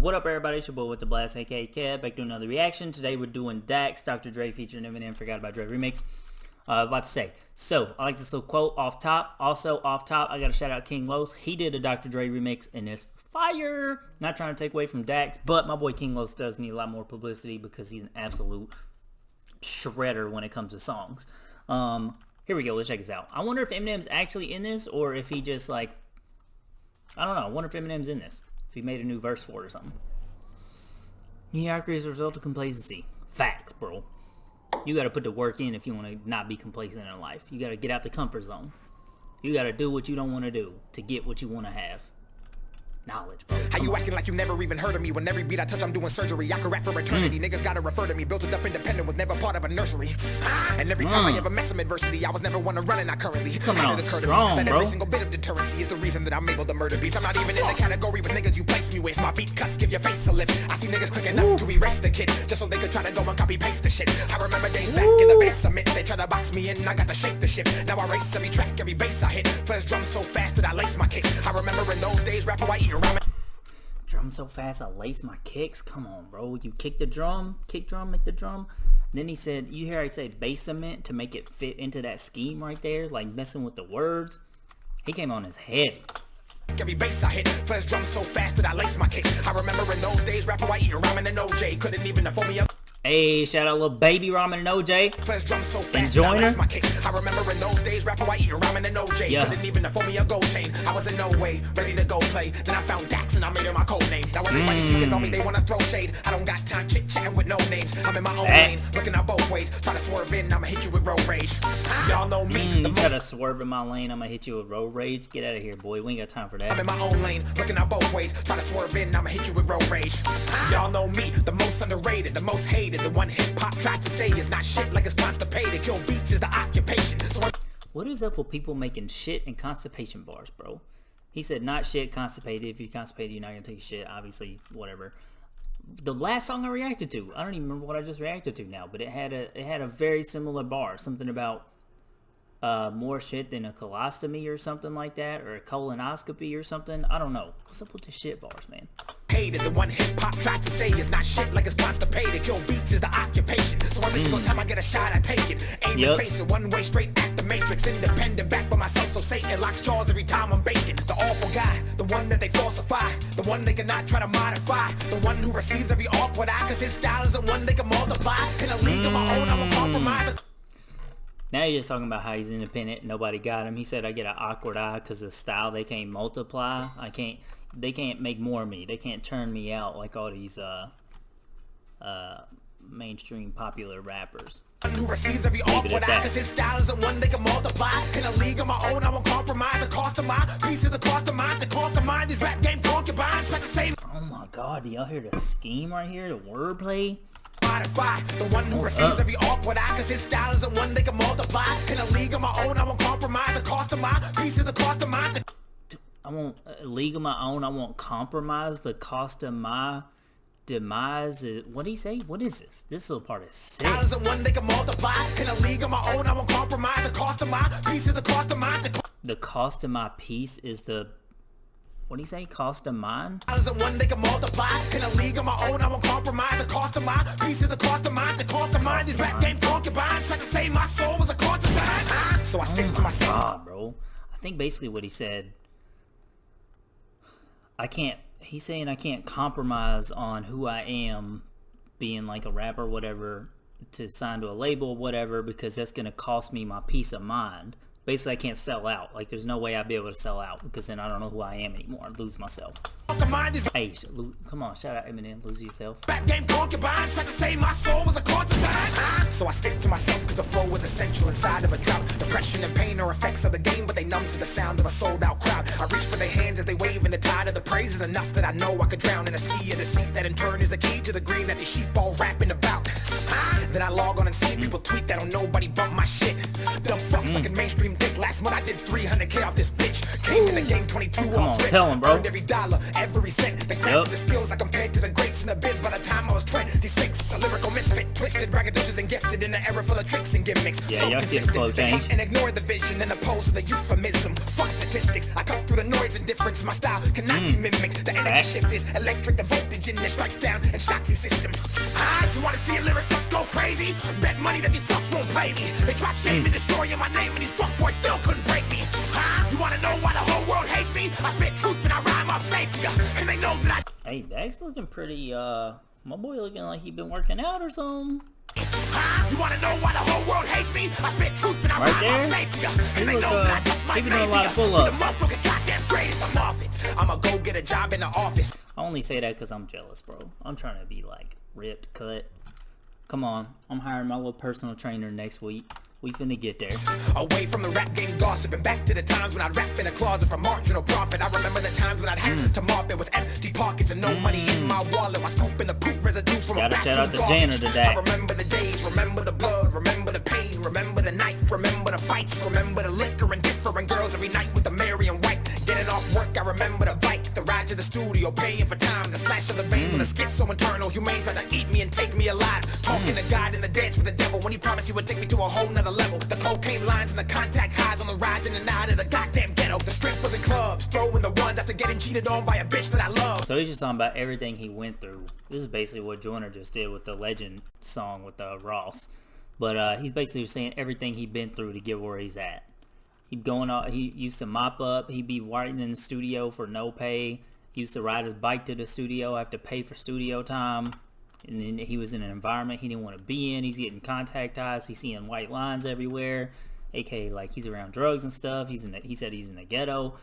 What up, everybody? It's your boy WhatTheBlastt, aka Kev, back to another reaction. Today we're doing Dax, Dr. Dre featuring Eminem, Forgot About Dre remix. About to say, so I like this little quote off top. Also off top, I gotta shout out King Los. He did a Dr. Dre remix and it's fire. Not trying to take away from Dax, but my boy King Los does need a lot more publicity because he's an absolute shredder when it comes to songs. Here we go. Let's check this out. I wonder if Eminem's actually in this or if he just like, I don't know. I wonder if Eminem's in this. If he made a new verse for it or something. Mediocrity is a result of complacency. Facts, bro. You gotta put the work in if you want to not be complacent in life. You gotta get out the comfort zone. You gotta do what you don't want to do to get what you want to have. Knowledge, bro. How you acting like you never even heard of me? When every beat I touch, I'm doing surgery. I can rap for eternity. Niggas gotta refer to me. Built it up independent, was never part of a nursery. And every time I ever met some adversity, I was never one to run, and I currently coming on strong, that bro. every single bit of deterrency is the reason that I'm able to murder beats. I'm not even in the category with niggas you place me with. My beat cuts give your face a lift. I see niggas clicking up to erase the kid, just so they could try to go and copy paste the shit. I remember days back in the basement, they try to box me in, I got to shake the shit. Now I race every track, every bass I hit. Flash drums so fast that I lace my kicks. I remember in those days, rapper white eating ramen. Drum so fast I lace my kicks. Come on, bro. You kick the drum, kick drum, make the drum. Then he said, you hear I said basement to make it fit into that scheme right there, like messing with the words. He came on his heavy. Every bass I hit, flash drums so fast that I lace my kicks. I remember in those days, rapper white eating ramen and OJ couldn't even afford me up. Hey, shout out little baby Ramen and OJ. Flash drums so fast Enjoying that I her. lace my kicks. I remember in those days, rapper white eating ramen and OJ couldn't even afford me a gold chain. I was in no way ready to go play. Then I found Dax and I made it my code name. Now everybody's speaking on me, they wanna throw shade. I don't got time chit-chatting with no names. I'm in my own lane, looking out both ways. Try to swerve in, I'ma hit you with road rage. Y'all know me. You try to swerve in my lane, I'ma hit you with road rage. Get out of here, boy. We ain't got time for that. I'm in my own lane, looking out both ways. Try to swerve in, I'ma hit you with road rage. Y'all know me, the most underrated, the most hated, the one hip hop tries to say is not shit like it's constipated. Kill beats is the occupation. So what is up with people making shit and constipation bars, bro? He said not shit, constipated. If you're constipated, you're not gonna take a shit. Obviously, whatever. The last song I reacted to, I don't even remember what I just reacted to now, but it had a very similar bar. Something about more shit than a colostomy or something like that, or a colonoscopy or something. I don't know. What's up with the shit bars, man? hated, the one hip hop tries to say is not shit like it's constipated. Kill beats is the occupation. So every single time I get a shot, I take it. Aim and face it, one way straight at the matrix. Independent, back by myself, so Satan locks jaws every time I'm baking. The awful guy, the one that they falsify, the one they cannot try to modify, the one who receives every awkward eye, cause his style isn't one they can multiply. In a league of my own, I will compromise. Now you're just talking about how he's independent, nobody got him. He said I get an awkward eye because of style they can't multiply. They can't make more of me. They can't turn me out like all these mainstream popular rappers. Who receives every awkward eye, cause his style isn't one they can multiply. In a league of my own, I won't compromise. The cost of my pieces, the cost of mine, to conquer mine. These rap game concubines try to save. Oh my god, do y'all hear the scheme right here? The wordplay? Modify, the one who receives every awkward eye, cause his style isn't one they can multiply. In a league of my own, I won't compromise. The cost of my pieces, the cost of mine. I won't league of my own. I won't compromise the cost of my demise. What did he say? What is this? This little part is sick. Isn't one they can multiply. In a league of my own, I won't compromise. The cost of my pieces, the cost of mine. The cost of my piece is the. What do you say? Cost of mine? Isn't one they can multiply. In a league of my own, I won't compromise. The cost of my pieces, the cost of mine. To conquer mine. These rap game concubines try to say my soul was a concubine. So I stick to myself. God, bro. I think basically what he said. He's saying I can't compromise on who I am being like a rapper or whatever to sign to a label or whatever, because that's going to cost me my peace of mind. Basically, I can't sell out. Like, there's no way I'd be able to sell out because then I don't know who I am anymore. I'd lose myself. Hey, come on, shout out Eminem, lose yourself. Rap game concubine tried to say my soul was a concubine. So I stick to myself because the flow is essential inside of a drought. Depression and pain are effects of the game, but they numb to the sound of a sold out crowd. I reach for their hands as they wave in the tide of the praise is enough that I know I could drown in a sea of deceit that in turn is the key to the green that these sheep all rapping about. Then I log on and see people tweet that don't nobody bump my shit. Dumb fucks like a mainstream dick. Last month I did 300K off this bitch. Came in the game 22 on, tell him, bro. Earned every dollar, every cent. They crafted the skills I compared to the greats in the biz. By the time I was 26, a lyrical misfit, twisted, braggadocious, and gifted in an era full of tricks and gimmicks. Yeah, So y'all consistent, flow change. and ignore the vision and oppose the euphemism. Fucks it. statistics. I cut through the noise and difference. My style cannot be mimicked. The energy shift is electric. The voltage in there strikes down and shocks your system. You wanna see a lyricist go crazy? Bet money that these fucks won't play me. They tried shaming, destroying my name, and these fuckboys still couldn't break me. You wanna know why the whole world hates me? I spit truth and I rhyme off safety, and they know that I... Hey, Dax looking pretty, my boy looking like he been working out or something. You wanna know why the whole world hates me? I spit truth and I Right rhyme there. off safety, and they know that I just might He been doing a lot of be pull-ups. the motherfucker goddamn greatest. I'm off it. I'ma go get a job in the office. I only say that because I'm jealous, bro. I'm trying to be like ripped, cut. Come on, I'm hiring my little personal trainer next week. We finna get there. Away from the rap game gossip and back to the times when I'd rap in a closet for marginal profit. I remember the times when I'd have to mop it with empty pockets and no money in my wallet. While scooping the poop residue from a Shout out to bathroom Jana garbage. today. I remember the days, remember the blood, remember the pain, remember the knife, remember the fights, remember the liquor and different girls every night with the Mary and White. Getting off work, I remember the bike, the ride to the studio, paying for time, the slash of the vein when a skit so internal, humane tried to eat me and take me alive. Talking to God in the dance with the devil when he promised he would take me to a whole nother level. The cocaine lines and the contact highs on the rides in and out of the goddamn ghetto. The strip was in clubs, throwing the ones after getting cheated on by a bitch that I love. So he's just talking about everything he went through. This is basically what Joyner just did with the Legend song with Ross. But he's basically saying everything he's been through to get where he's at. He used to mop up. He'd be writing in the studio for no pay. He used to ride his bike to the studio, have to pay for studio time. And then he was in an environment he didn't want to be in. He's getting contact eyes. He's seeing white lines everywhere. AKA like he's around drugs and stuff. He said he's in the ghetto.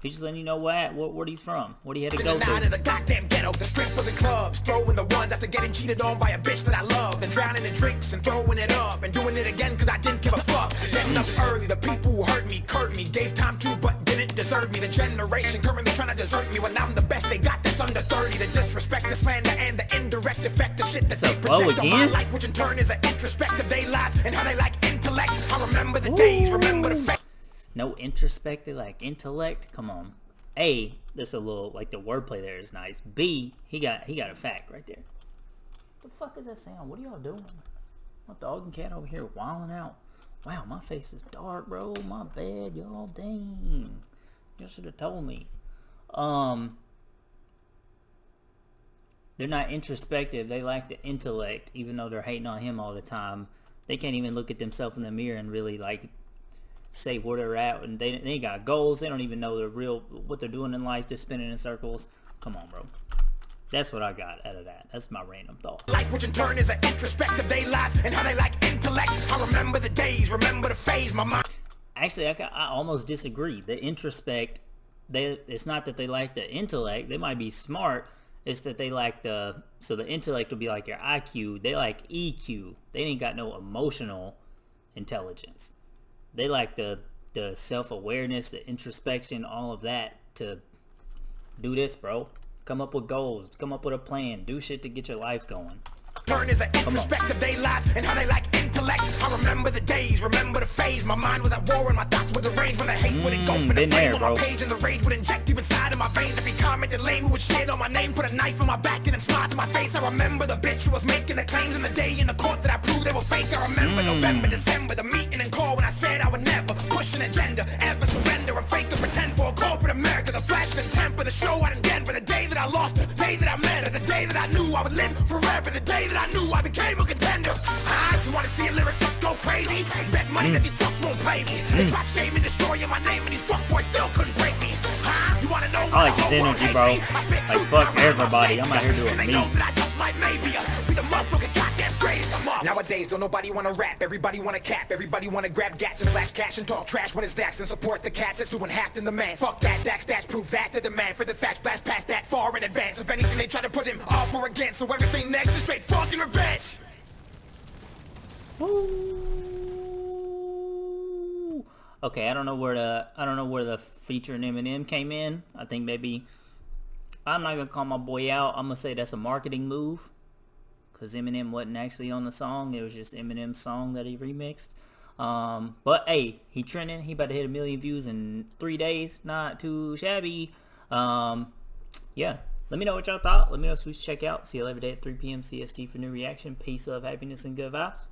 He's just letting you know what he's from, what he had to go Out through. of the goddamn ghetto, the strip was in clubs, throwing the ones after getting cheated on by a bitch that I love, and drowning in drinks and throwing it up and doing it again because I didn't give a fuck. Getting up early, the people who hurt me, curved me, gave time to but didn't deserve me. The generation currently trying to desert me when I'm the best they got that's under 30. The disrespect, the slander, and the indirect effect of shit that they project on my life, which in turn is an introspect of their lives and how they like intellect. I remember the days, remember the fact. No introspective, like intellect. Come on. A, this a little like the wordplay there is nice. B, he got a fact right there. What the fuck is that sound? What are y'all doing? My dog and cat over here wilding out. Wow, my face is dark, bro. My bad, y'all. Dang. You should have told me. They're not introspective. They lack the intellect, even though they're hating on him all the time. They can't even look at themselves in the mirror and really like say where they're at, and they ain't got goals. They don't even know what they're doing in life. They're spinning in circles. Come on, bro. That's what I got out of that. That's my random thought. Life, which in turn is an introspect of their lives and how they like intellect. I remember the days, remember the phase, my mind. Actually, I almost disagree. The introspect, it's not that they lack the intellect. They might be smart. It's that they lack the intellect will be like your IQ. They like EQ. They ain't got no emotional intelligence. They like the self-awareness, the introspection, all of that to do this, bro. Come up with goals. Come up with a plan. Do shit to get your life going. Turn is an introspect of their lives and how they like intellect. I remember the days, remember the phase. My mind was at war and my thoughts were deranged when the hate would engulf in the flame on my page and the rage would inject deep inside of my veins. If he commented lame, who would shit on my name, put a knife in my back and then smile to my face. I remember the bitch who was making the claims in the day in the court that I proved they were fake. I remember November, December, the meeting and call when I said I would never push an agenda, ever surrender and fake or pretend for a corporate America. The flash and temper, the show out in Denver, the day that I lost her, the day that I met her, the day that I knew I would live forever, the day that I knew I became a contender. I just wanna see a lyricist go crazy. Bet money that these fucks won't play me. They tried shaming, destroying my name, and these fuckboys still couldn't break me. You wanna know I like his energy, bro. Like fuck everybody. I'm out here doing me. I just might maybe be the motherfucker goddamn greatest. Nowadays, don't nobody wanna rap. Everybody wanna cap. Everybody wanna grab gats and flash cash and talk trash when it's Dax. Then support the cats that's doing half than the man. Fuck that, Dax, that's proof that the demand for the facts blast past that far in advance. If anything, they try to put him up or against. So everything next is straight fucking revenge. Woo. Okay, I don't know where the feature in Eminem came in. I think maybe I'm not gonna call my boy out. I'm gonna say that's a marketing move, because Eminem wasn't actually on the song. It was just Eminem's song that he remixed. But hey, he trending. He about to hit 1 million views in 3 days. Not too shabby. Yeah. Let me know what y'all thought. Let me know what we should check out. See you every day at 3 p.m. CST for new reaction. Peace, love, happiness, and good vibes.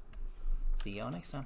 See y'all next time.